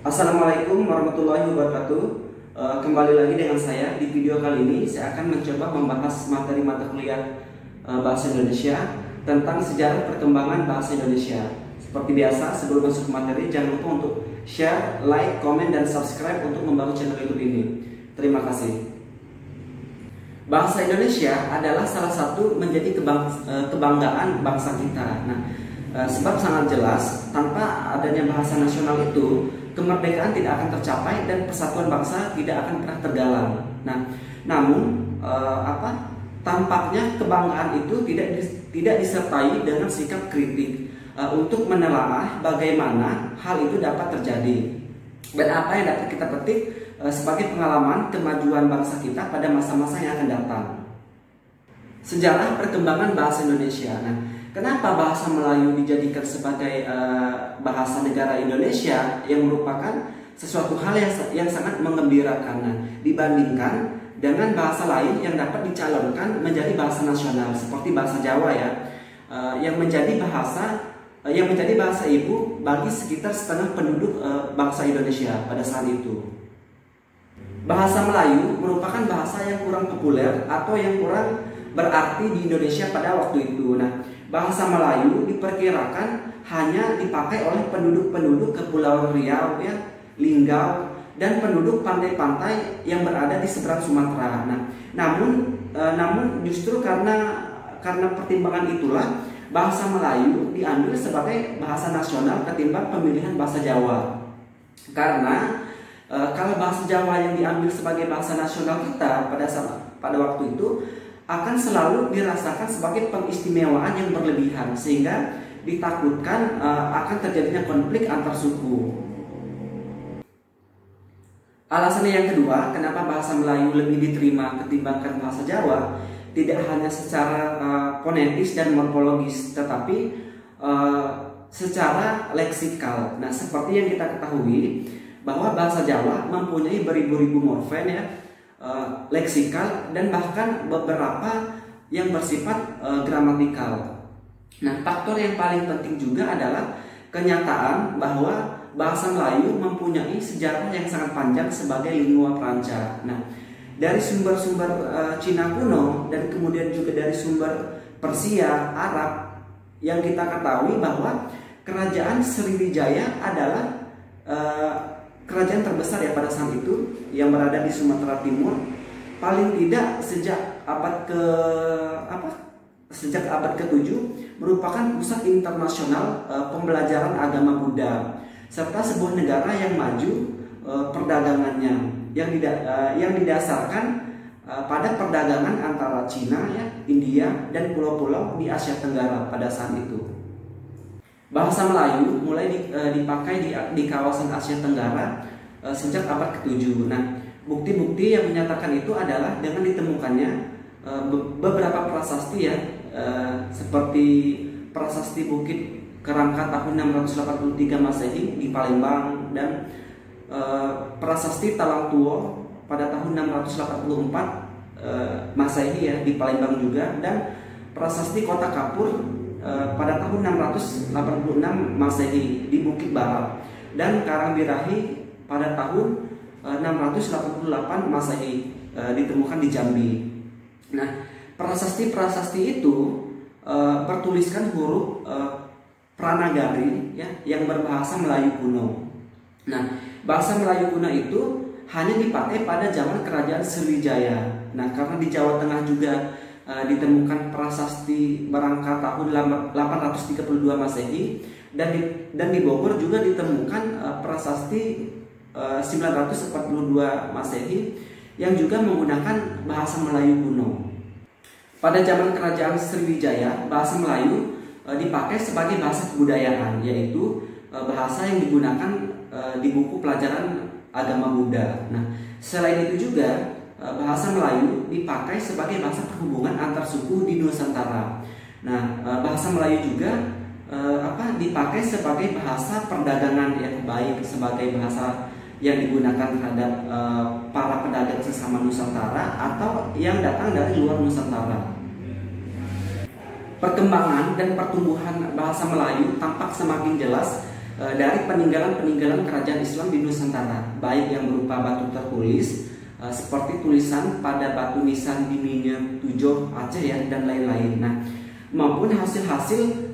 Assalamualaikum warahmatullahi wabarakatuh. Kembali lagi dengan saya. Di video kali ini saya akan mencoba membahas materi mata kuliah Bahasa Indonesia tentang sejarah perkembangan bahasa Indonesia. Seperti biasa, sebelum masuk ke materi, jangan lupa untuk share, like, komen, dan subscribe untuk membangun channel YouTube ini. Terima kasih. Bahasa Indonesia adalah salah satu menjadi kebanggaan bangsa kita. Sebab sangat jelas, tanpa adanya bahasa nasional itu, kemerdekaan tidak akan tercapai dan persatuan bangsa tidak akan pernah tergalang. Namun tampaknya kebanggaan itu tidak disertai dengan sikap kritik untuk menelaah bagaimana hal itu dapat terjadi dan apa yang dapat kita petik sebagai pengalaman kemajuan bangsa kita pada masa-masa yang akan datang. Sejarah perkembangan bahasa Indonesia. Kenapa bahasa Melayu dijadikan sebagai bahasa negara Indonesia yang merupakan sesuatu hal yang sangat menggembirakan dibandingkan dengan bahasa lain yang dapat dicalonkan menjadi bahasa nasional seperti bahasa Jawa yang menjadi bahasa ibu bagi sekitar setengah penduduk bangsa Indonesia pada saat itu. Bahasa Melayu merupakan bahasa yang kurang populer atau yang kurang berarti di Indonesia pada waktu itu. Bahasa Melayu diperkirakan hanya dipakai oleh penduduk-penduduk Kepulauan Riau, Linggau, dan penduduk pantai-pantai yang berada di seberang Sumatera. Namun justru karena pertimbangan itulah bahasa Melayu diambil sebagai bahasa nasional ketimbang pemilihan bahasa Jawa. Karena kalau bahasa Jawa yang diambil sebagai bahasa nasional kita pada waktu itu akan selalu dirasakan sebagai pengistimewaan yang berlebihan, sehingga ditakutkan akan terjadinya konflik antar suku. Alasan yang kedua, kenapa bahasa Melayu lebih diterima ketimbangkan bahasa Jawa, tidak hanya secara fonetis dan morfologis, tetapi secara leksikal. Seperti yang kita ketahui bahwa bahasa Jawa mempunyai beribu-ribu morfem, leksikal, dan bahkan beberapa yang bersifat gramatikal. Faktor yang paling penting juga adalah kenyataan bahwa bahasa Melayu mempunyai sejarah yang sangat panjang sebagai lingua franca. Dari sumber-sumber Cina kuno dan kemudian juga dari sumber Persia, Arab, yang kita ketahui bahwa kerajaan Sriwijaya adalah kerajaan terbesar pada saat itu yang berada di Sumatera Timur, paling tidak sejak abad ke-7 merupakan pusat internasional pembelajaran agama Buddha serta sebuah negara yang maju perdagangannya yang didasarkan pada perdagangan antara Cina, India, dan pulau-pulau di Asia Tenggara pada saat itu. Bahasa Melayu mulai dipakai di kawasan Asia Tenggara sejak abad ke-7. Bukti-bukti yang menyatakan itu adalah dengan ditemukannya beberapa prasasti seperti prasasti Bukit Kerangka tahun 683 Masehi di Palembang dan prasasti Talang Tuo pada tahun 684 Masehi di Palembang juga, dan prasasti Kota Kapur pada tahun 686 Masehi di Bukit Barat, dan Karangbirahi pada tahun 688 Masehi ditemukan di Jambi. Prasasti-prasasti itu bertuliskan huruf Pranagari yang berbahasa Melayu kuno. Bahasa Melayu kuno itu hanya dipakai pada zaman kerajaan Sriwijaya. Karena di Jawa Tengah juga ditemukan prasasti Barangka tahun 832 Masehi, dan di Bogor juga ditemukan prasasti 942 Masehi yang juga menggunakan bahasa Melayu kuno. Pada zaman kerajaan Sriwijaya, bahasa Melayu dipakai sebagai bahasa kebudayaan, yaitu bahasa yang digunakan di buku pelajaran agama Buddha. Selain itu juga bahasa Melayu dipakai sebagai bahasa perhubungan antar suku di Nusantara. Bahasa Melayu juga dipakai sebagai bahasa perdagangan, baik sebagai bahasa yang digunakan terhadap para pedagang sesama Nusantara atau yang datang dari luar Nusantara. Perkembangan dan pertumbuhan bahasa Melayu tampak semakin jelas dari peninggalan-peninggalan kerajaan Islam di Nusantara, baik yang berupa batu tertulis seperti tulisan pada batu nisan di Minyak Tujoh Aceh ya, dan lain-lain. Nah, maupun hasil-hasil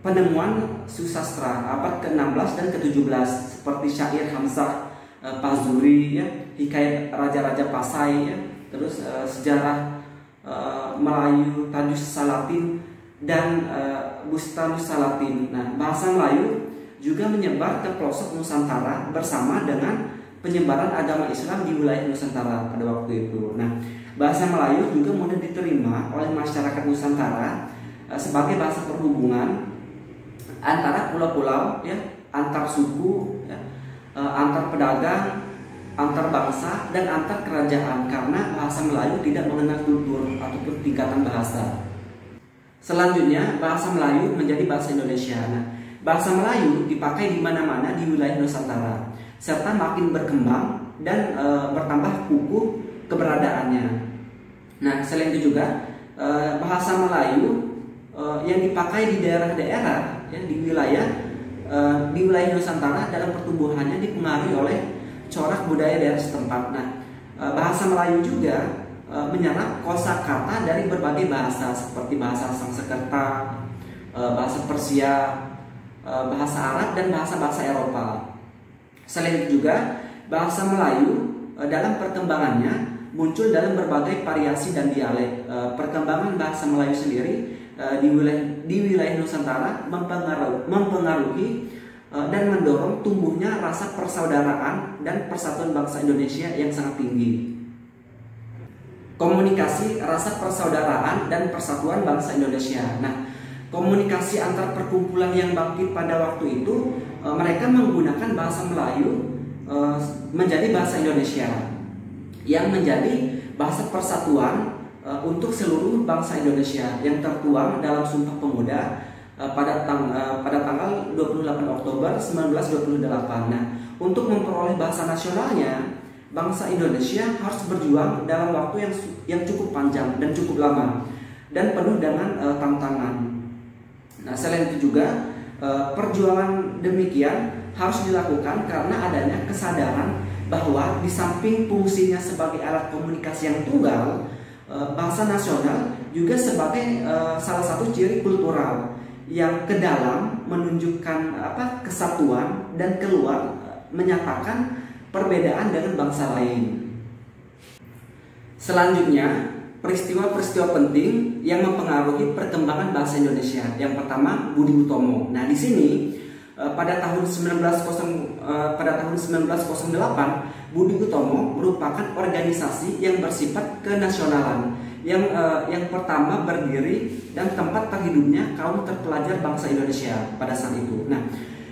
penemuan susastra abad ke-16 dan ke-17 seperti syair Hamzah Pazuri ya, hikayat raja-raja Pasai ya, terus sejarah Melayu Tajus Salatin dan Bustanus Salatin. Nah, bahasa Melayu juga menyebar ke pelosok Nusantara bersama dengan penyebaran agama Islam di wilayah Nusantara pada waktu itu. Nah, bahasa Melayu juga mudah diterima oleh masyarakat Nusantara sebagai bahasa perhubungan antara pulau-pulau, ya, antar suku, ya, antar pedagang, antar bangsa, dan antar kerajaan, karena bahasa Melayu tidak mengenal kultur ataupun tingkatan bahasa. Selanjutnya, bahasa Melayu menjadi bahasa Indonesia. Nah, bahasa Melayu dipakai di mana-mana di wilayah Nusantara, serta makin berkembang dan bertambah kukuh keberadaannya. Nah, selain itu juga bahasa Melayu yang dipakai di daerah-daerah ya, di wilayah Nusantara dalam pertumbuhannya dipengaruhi oleh corak budaya daerah setempat. Nah, bahasa Melayu juga menyerap kosakata dari berbagai bahasa seperti bahasa Sanskerta, bahasa Persia, bahasa Arab, dan bahasa-bahasa Eropa. Selain itu juga bahasa Melayu dalam perkembangannya muncul dalam berbagai variasi dan dialek. Perkembangan bahasa Melayu sendiri di wilayah Nusantara mempengaruhi dan mendorong tumbuhnya rasa persaudaraan dan persatuan bangsa Indonesia yang sangat tinggi. Komunikasi rasa persaudaraan dan persatuan bangsa Indonesia. Nah, komunikasi antar perkumpulan yang bangkit pada waktu itu, mereka menggunakan bahasa Melayu menjadi bahasa Indonesia yang menjadi bahasa persatuan untuk seluruh bangsa Indonesia yang tertuang dalam Sumpah Pemuda pada tanggal 28 Oktober 1928. Nah, untuk memperoleh bahasa nasionalnya, bangsa Indonesia harus berjuang dalam waktu yang cukup panjang dan cukup lama dan penuh dengan tantangan. Nah, selain itu juga perjuangan demikian harus dilakukan karena adanya kesadaran bahwa di samping fungsinya sebagai alat komunikasi yang tunggal, bahasa nasional juga sebagai salah satu ciri kultural yang ke dalam menunjukkan kesatuan dan keluar menyatakan perbedaan dengan bangsa lain. Selanjutnya, peristiwa-peristiwa penting yang mempengaruhi perkembangan bahasa Indonesia. Yang pertama, Budi Utomo. Nah, di sini pada tahun 1908, Budi Utomo merupakan organisasi yang bersifat kenasionalan yang pertama berdiri dan tempat terhidupnya kaum terpelajar bangsa Indonesia pada saat itu. Nah,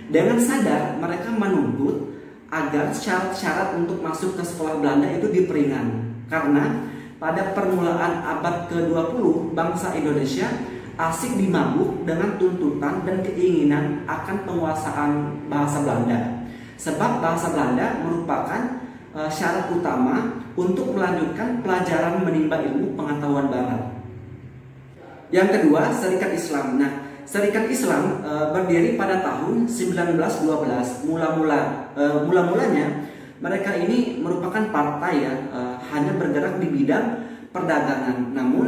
dengan sadar mereka menuntut agar syarat-syarat untuk masuk ke sekolah Belanda itu diperingan, karena pada permulaan abad ke-20 bangsa Indonesia asik dimabuk dengan tuntutan dan keinginan akan penguasaan bahasa Belanda, sebab bahasa Belanda merupakan syarat utama untuk melanjutkan pelajaran menimba ilmu pengetahuan barat. Yang kedua, Serikat Islam. Nah, Serikat Islam berdiri pada tahun 1912. Mula-mulanya mereka ini merupakan partai ya, hanya bergerak di bidang perdagangan. Namun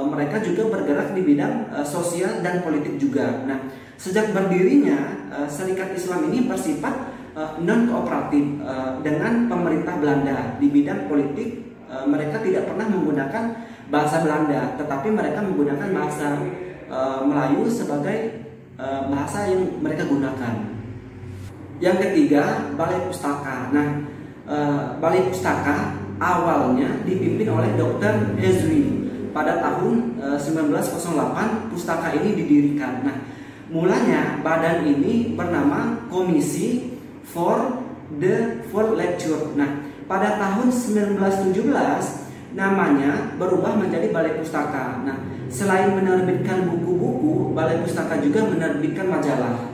mereka juga bergerak di bidang sosial dan politik juga. Nah, sejak berdirinya Serikat Islam ini bersifat non kooperatif dengan pemerintah Belanda. Di bidang politik mereka tidak pernah menggunakan bahasa Belanda, tetapi mereka menggunakan bahasa Melayu sebagai bahasa yang mereka gunakan. Yang ketiga, Balai Pustaka. Nah, Balai Pustaka awalnya dipimpin oleh Dr. Ezri. Pada tahun 1908 pustaka ini didirikan. Nah, mulanya badan ini bernama Komisi for the World Lecture. Nah, pada tahun 1917 namanya berubah menjadi Balai Pustaka. Nah, selain menerbitkan buku-buku, Balai Pustaka juga menerbitkan majalah.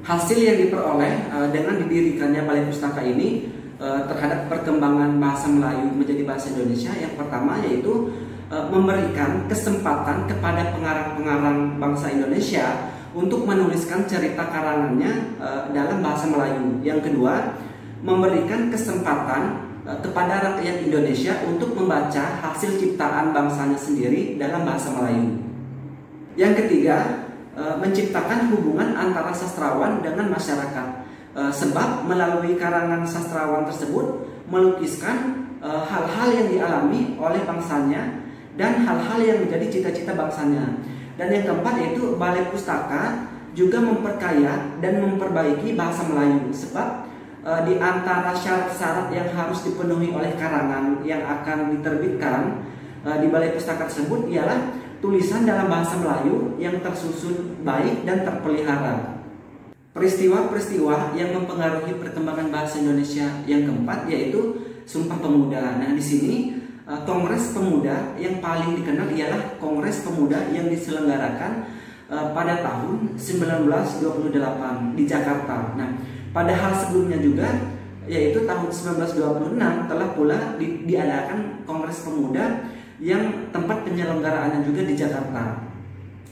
Hasil yang diperoleh dengan didirikannya Balai Pustaka ini terhadap perkembangan bahasa Melayu menjadi bahasa Indonesia, yang pertama yaitu memberikan kesempatan kepada pengarang-pengarang bangsa Indonesia untuk menuliskan cerita karangannya dalam bahasa Melayu. Yang kedua, memberikan kesempatan kepada rakyat Indonesia untuk membaca hasil ciptaan bangsanya sendiri dalam bahasa Melayu. Yang ketiga, menciptakan hubungan antara sastrawan dengan masyarakat. Sebab melalui karangan sastrawan tersebut melukiskan hal-hal yang dialami oleh bangsanya dan hal-hal yang menjadi cita-cita bangsanya. Dan yang keempat yaitu Balai Pustaka juga memperkaya dan memperbaiki bahasa Melayu. Sebab di antara syarat-syarat yang harus dipenuhi oleh karangan yang akan diterbitkan di Balai Pustaka tersebut ialah tulisan dalam bahasa Melayu yang tersusun baik dan terpelihara. Peristiwa-peristiwa yang mempengaruhi perkembangan bahasa Indonesia yang keempat yaitu Sumpah Pemuda. Nah, di sini Kongres Pemuda yang paling dikenal ialah Kongres Pemuda yang diselenggarakan pada tahun 1928 di Jakarta. Nah, pada hal sebelumnya juga yaitu tahun 1926 telah pula diadakan Kongres Pemuda yang tempat penyelenggaraannya juga di Jakarta.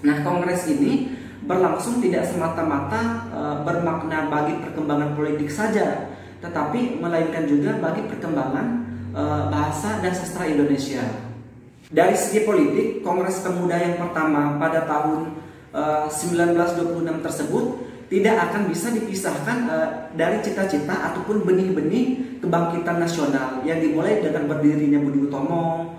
Nah, kongres ini berlangsung tidak semata-mata bermakna bagi perkembangan politik saja, tetapi melainkan juga bagi perkembangan bahasa dan sastra Indonesia. Dari segi politik, Kongres Pemuda yang pertama pada tahun 1926 tersebut tidak akan bisa dipisahkan dari cita-cita ataupun benih-benih kebangkitan nasional yang dimulai dengan berdirinya Budi Utomo,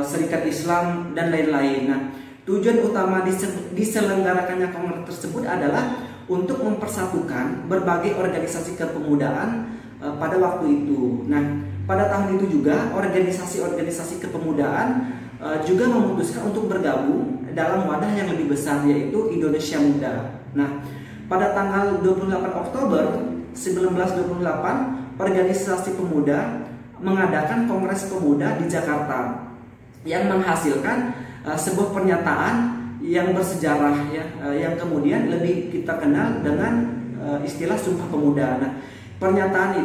Serikat Islam, dan lain-lain. Nah, tujuan utama diselenggarakannya kongres tersebut adalah untuk mempersatukan berbagai organisasi kepemudaan pada waktu itu. Nah, pada tahun itu juga organisasi-organisasi kepemudaan juga memutuskan untuk bergabung dalam wadah yang lebih besar yaitu Indonesia Muda. Nah, pada tanggal 28 Oktober 1928 organisasi pemuda mengadakan Kongres Pemuda di Jakarta yang menghasilkan sebuah pernyataan yang bersejarah ya, yang kemudian lebih kita kenal dengan istilah Sumpah Pemuda. Nah, pernyataan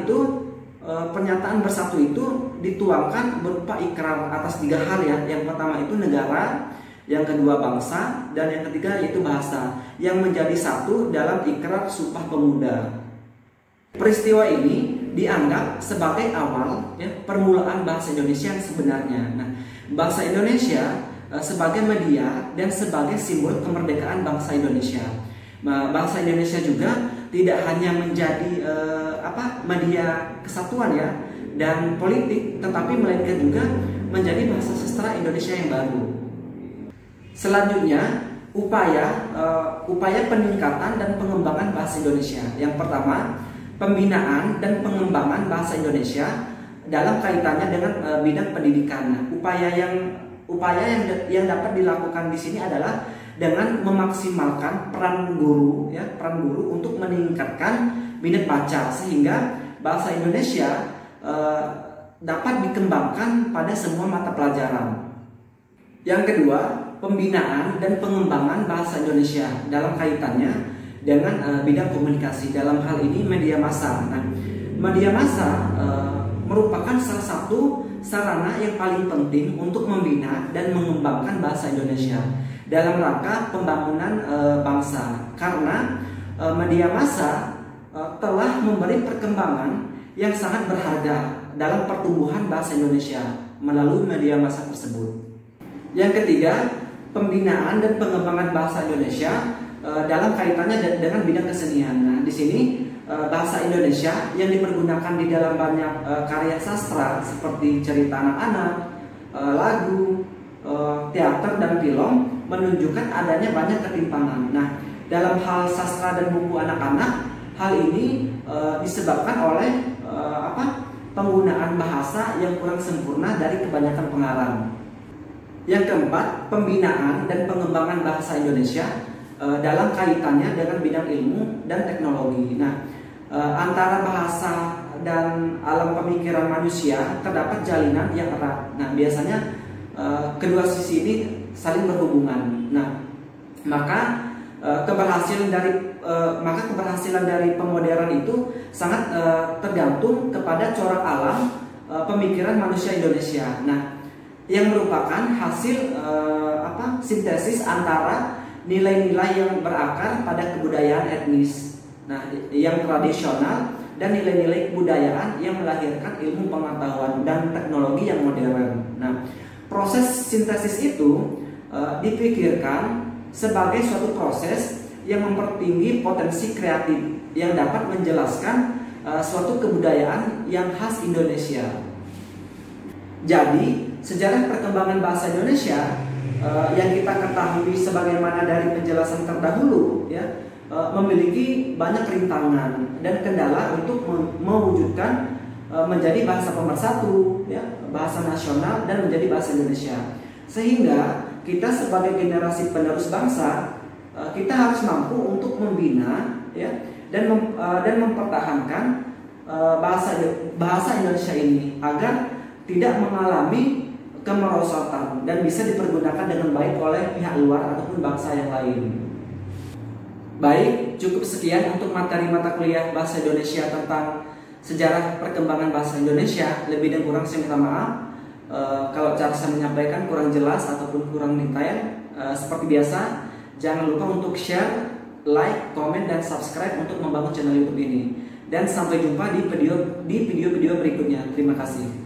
bersatu itu dituangkan berupa ikrar atas 3 hal ya. Yang pertama itu negara, yang kedua bangsa, dan yang ketiga yaitu bahasa yang menjadi satu dalam ikrar Sumpah Pemuda. Peristiwa ini dianggap sebagai awal ya, permulaan bahasa Indonesia yang sebenarnya. Nah, bahasa Indonesia sebagai media dan sebagai simbol kemerdekaan bangsa Indonesia. Bangsa Indonesia juga tidak hanya menjadi media kesatuan ya dan politik, tetapi melainkan juga menjadi bahasa sastra Indonesia yang baru. Selanjutnya upaya peningkatan dan pengembangan bahasa Indonesia. Yang pertama, pembinaan dan pengembangan bahasa Indonesia dalam kaitannya dengan bidang pendidikan. Nah, upaya yang dapat dilakukan di sini adalah dengan memaksimalkan peran guru untuk meningkatkan minat baca sehingga bahasa Indonesia dapat dikembangkan pada semua mata pelajaran. Yang kedua, pembinaan dan pengembangan bahasa Indonesia dalam kaitannya dengan bidang komunikasi, dalam hal ini media massa. Nah, media massa merupakan salah satu sarana yang paling penting untuk membina dan mengembangkan bahasa Indonesia dalam rangka pembangunan bangsa, karena media massa telah memberi perkembangan yang sangat berharga dalam pertumbuhan bahasa Indonesia melalui media massa tersebut. Yang ketiga, pembinaan dan pengembangan bahasa Indonesia dalam kaitannya dengan bidang kesenian. Nah, di sini bahasa Indonesia yang dipergunakan di dalam banyak karya sastra seperti cerita anak-anak, lagu, teater, dan film menunjukkan adanya banyak ketimpangan. Nah, dalam hal sastra dan buku anak-anak, hal ini disebabkan oleh penggunaan bahasa yang kurang sempurna dari kebanyakan pengarang. Yang keempat, pembinaan dan pengembangan bahasa Indonesia dalam kaitannya dengan bidang ilmu dan teknologi. Nah, antara bahasa dan alam pemikiran manusia terdapat jalinan yang erat. Nah, biasanya kedua sisi ini saling berhubungan. Nah, maka keberhasilan dari pemodern itu sangat tergantung kepada corak alam pemikiran manusia Indonesia. Nah, yang merupakan hasil sintesis antara nilai-nilai yang berakar pada kebudayaan etnis, nah, yang tradisional, dan nilai-nilai kebudayaan yang melahirkan ilmu pengetahuan dan teknologi yang modern. Nah, proses sintesis itu dipikirkan sebagai suatu proses yang mempertinggi potensi kreatif yang dapat menjelaskan suatu kebudayaan yang khas Indonesia. Jadi, sejarah perkembangan bahasa Indonesia yang kita ketahui sebagaimana dari penjelasan terdahulu, ya, memiliki banyak rintangan dan kendala untuk mewujudkan menjadi bahasa pemersatu, ya, bahasa nasional, dan menjadi bahasa Indonesia. Sehingga kita sebagai generasi penerus bangsa, kita harus mampu untuk membina, ya, dan mempertahankan bahasa Indonesia ini agar tidak mengalami kemerosotan dan bisa dipergunakan dengan baik oleh pihak luar ataupun bangsa yang lain. Baik, cukup sekian untuk materi mata kuliah Bahasa Indonesia tentang sejarah perkembangan bahasa Indonesia. Lebih dan kurang saya minta maaf kalau cara saya menyampaikan kurang jelas ataupun kurang detail. Seperti biasa, jangan lupa untuk share, like, komen, dan subscribe untuk membangun channel YouTube ini. Dan sampai jumpa di video-video berikutnya. Terima kasih.